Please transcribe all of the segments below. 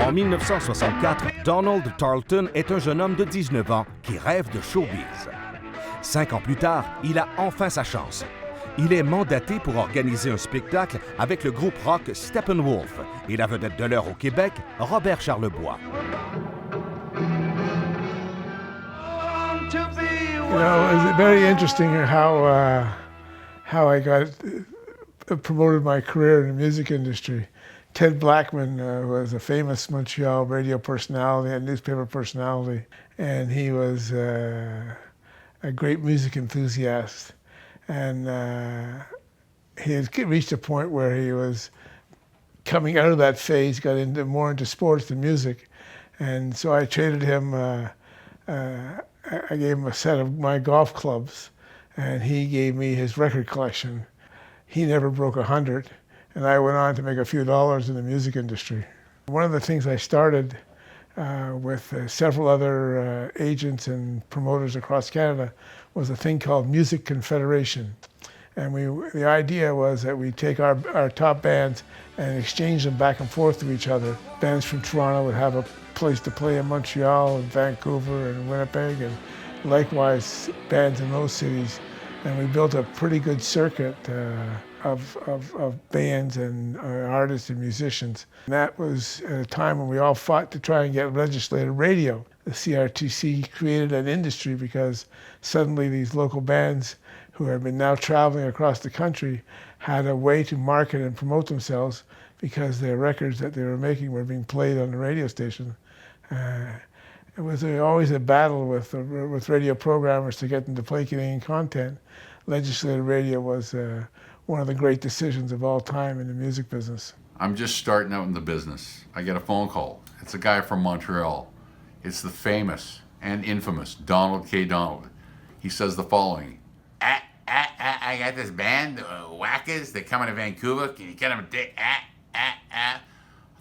En 1964, Donald Tarlton est un jeune homme de 19 ans qui rêve de showbiz. 5 ans plus tard, il a enfin sa chance. Il est mandaté pour organiser un spectacle avec le groupe rock Steppenwolf et la vedette de l'heure au Québec, Robert Charlebois. You know, it was very interesting how I got promoted my career in the music industry. Ted Blackman was a famous Montreal radio personality and newspaper personality, and he was a great music enthusiast. And he had reached a point where he was coming out of that phase, got more into sports than music, and so I traded him. I gave him a set of my golf clubs, and he gave me his record collection. He never broke 100, and I went on to make a few dollars in the music industry. One of the things I started with several other agents and promoters across Canada was a thing called Music Confederation. And the idea was that we take our top bands and exchange them back and forth to each other. Bands from Toronto would have a place to play in Montreal and Vancouver and Winnipeg, and likewise bands in those cities. And we built a pretty good circuit of bands and artists and musicians. And that was at a time when we all fought to try and get legislated radio. The CRTC created an industry because suddenly these local bands who have been now traveling across the country had a way to market and promote themselves because their records that they were making were being played on the radio station. It was always a battle with radio programmers to get them to play Canadian content. Legislative radio was one of the great decisions of all time in the music business. I'm just starting out in the business. I get a phone call. It's a guy from Montreal. It's the famous and infamous Donald K. Donald. He says the following. I got this band, Whackers, they're coming to Vancouver. Can you get them a dick? I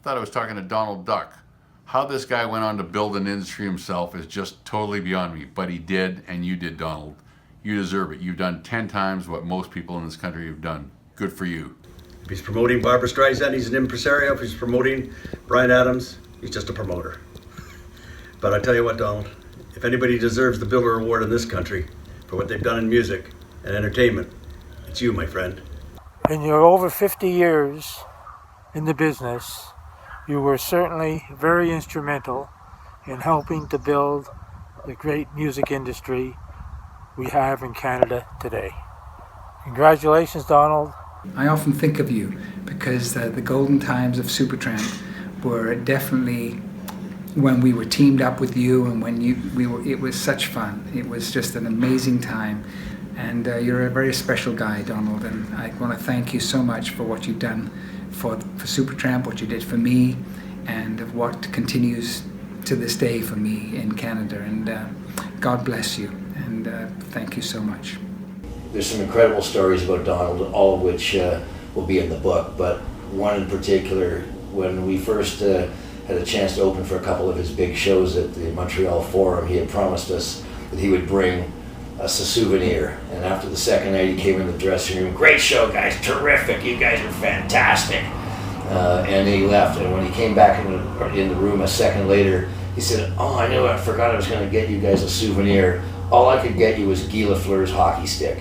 thought I was talking to Donald Duck. How this guy went on to build an industry himself is just totally beyond me. But he did, and you did, Donald. You deserve it. You've done 10 times what most people in this country have done. Good for you. If he's promoting Barbara Streisand, he's an impresario. If he's promoting Bryan Adams, he's just a promoter. But I tell you what, Donald, if anybody deserves the Builder Award in this country for what they've done in music and entertainment, it's you, my friend. In your over 50 years in the business, you were certainly very instrumental in helping to build the great music industry we have in Canada today. Congratulations, Donald. I often think of you because the golden times of Supertramp were definitely when we were teamed up with you, and when it was such fun. It was just an amazing time. And you're a very special guy, Donald, and I want to thank you so much for what you've done for Supertramp, what you did for me, and what continues to this day for me in Canada. And God bless you, and thank you so much. There's some incredible stories about Donald, all of which will be in the book, but one in particular, when we first had a chance to open for a couple of his big shows at the Montreal Forum, he had promised us that he would bring us a souvenir. And after the second night, he came in the dressing room. Great show, guys, terrific. You guys are fantastic. And he left. And when he came back in the room a second later, he said, "Oh, I knew. I forgot I was going to get you guys a souvenir. All I could get you was Guy Lafleur's hockey stick."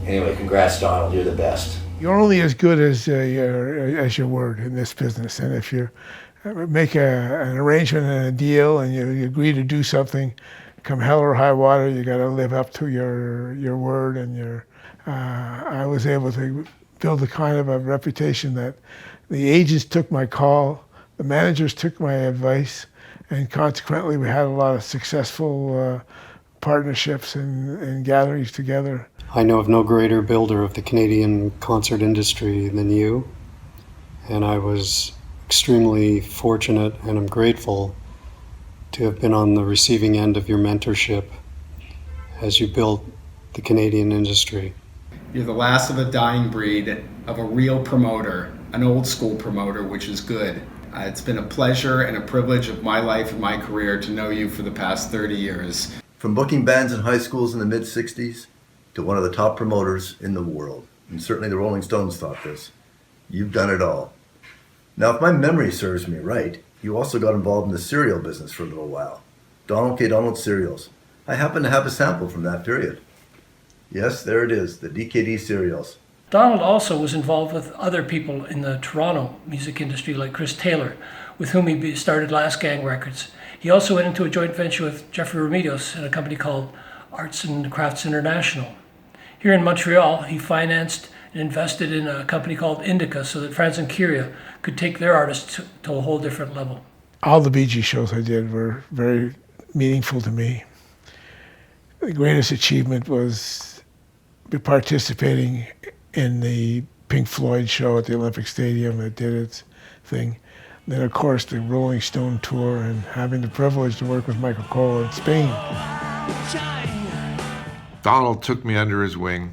Anyway, congrats, Donald. You're the best. You're only as good as your word in this business. And if you make an arrangement and a deal and you agree to do something, come hell or high water, you got to live up to your word. And I was able to build a kind of a reputation that the agents took my call, the managers took my advice, and consequently we had a lot of successful partnerships and gatherings together. I know of no greater builder of the Canadian concert industry than you, and I was extremely fortunate and I'm grateful to have been on the receiving end of your mentorship as you built the Canadian industry. You're the last of a dying breed of a real promoter, an old school promoter, which is good. It's been a pleasure and a privilege of my life and my career to know you for the past 30 years. From booking bands in high schools in the mid-60s to one of the top promoters in the world, and certainly the Rolling Stones thought this, you've done it all. Now, if my memory serves me right, You also got involved in the cereal business for a little while. Donald K. Donald cereals. I happen to have a sample from that period. Yes, there it is, the DKD cereals. Donald also was involved with other people in the Toronto music industry, like Chris Taylor, with whom he started Last Gang Records. He also went into a joint venture with Jeffrey Remedios in a company called Arts and Crafts International. Here in Montreal, he financed and invested in a company called Indica so that Franz and Kyria could take their artists to a whole different level. All the Bee Gees shows I did were very meaningful to me. The greatest achievement was participating in the Pink Floyd show at the Olympic Stadium that did its thing. Then, of course, the Rolling Stone tour and having the privilege to work with Michael Cole in Spain. Donald took me under his wing.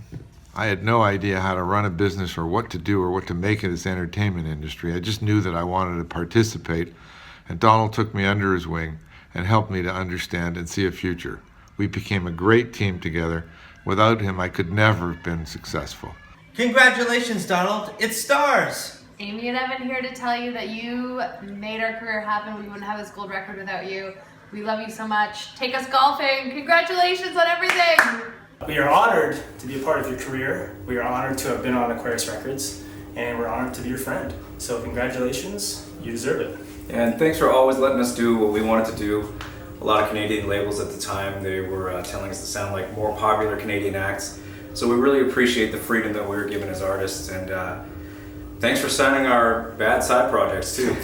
I had no idea how to run a business or what to do or what to make in this entertainment industry. I just knew that I wanted to participate, and Donald took me under his wing and helped me to understand and see a future. We became a great team together. Without him, I could never have been successful. Congratulations, Donald. It's stars. Amy and Evan here to tell you that you made our career happen. We wouldn't have this gold record without you. We love you so much. Take us golfing. Congratulations on everything. We are honored to be a part of your career. We are honored to have been on Aquarius Records, and we're honored to be your friend. So congratulations, you deserve it. And thanks for always letting us do what we wanted to do. A lot of Canadian labels at the time, they were telling us to sound like more popular Canadian acts. So we really appreciate the freedom that we were given as artists, and thanks for signing our bad side projects too.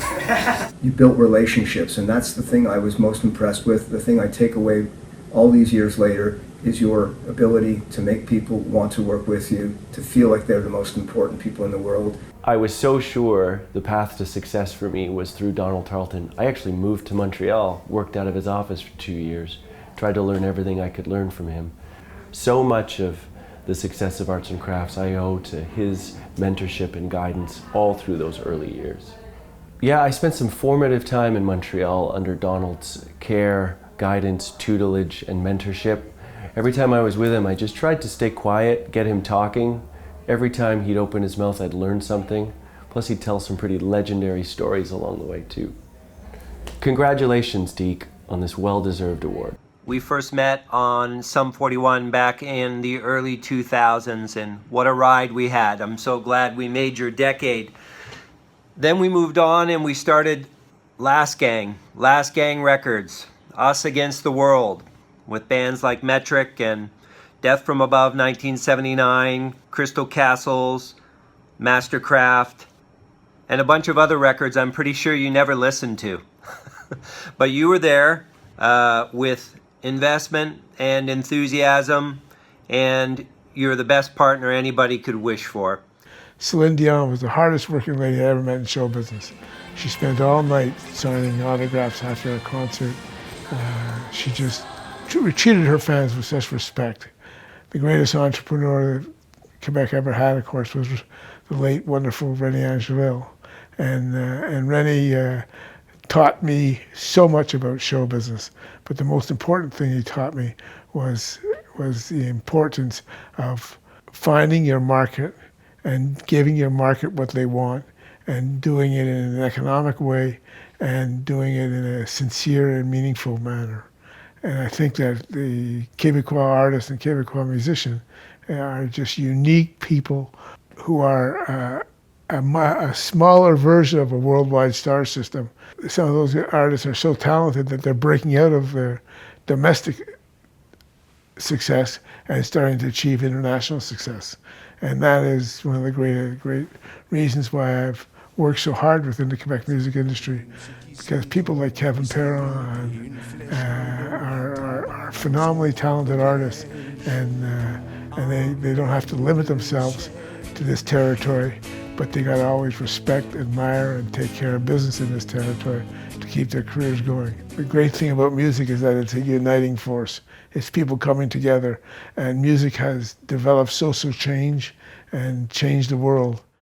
You built relationships, and that's the thing I was most impressed with. The thing I take away all these years later is your ability to make people want to work with you, to feel like they're the most important people in the world. I was so sure the path to success for me was through Donald Tarlton. I actually moved to Montreal, worked out of his office for 2 years, tried to learn everything I could learn from him. So much of the success of Arts and Crafts I owe to his mentorship and guidance all through those early years. Yeah, I spent some formative time in Montreal under Donald's care, guidance, tutelage, and mentorship. Every time I was with him, I just tried to stay quiet, get him talking. Every time he'd open his mouth, I'd learn something. Plus, he'd tell some pretty legendary stories along the way, too. Congratulations, Deke, on this well-deserved award. We first met on Sum 41 back in the early 2000s, and what a ride we had. I'm so glad we made your decade. Then we moved on and we started Last Gang Records, us against the world, with bands like Metric and Death from Above 1979, Crystal Castles, Mastercraft, and a bunch of other records I'm pretty sure you never listened to. But you were there with investment and enthusiasm, and you're the best partner anybody could wish for. Celine Dion was the hardest working lady I ever met in show business. She spent all night signing autographs after a concert. She treated her fans with such respect. The greatest entrepreneur that Quebec ever had, of course, was the late, wonderful René Angelil. And René taught me so much about show business. But the most important thing he taught me was the importance of finding your market and giving your market what they want and doing it in an economic way and doing it in a sincere and meaningful manner. And I think that the Québécois artists and Québécois musicians are just unique people who are a smaller version of a worldwide star system. Some of those artists are so talented that they're breaking out of their domestic success and starting to achieve international success. And that is one of the great reasons why I've worked so hard within the Quebec music industry, because people like Kevin Perron are phenomenally talented artists, and they don't have to limit themselves to this territory, but they got to always respect, admire, and take care of business in this territory to keep their careers going. The great thing about music is that it's a uniting force. It's people coming together, and music has developed social change and changed the world.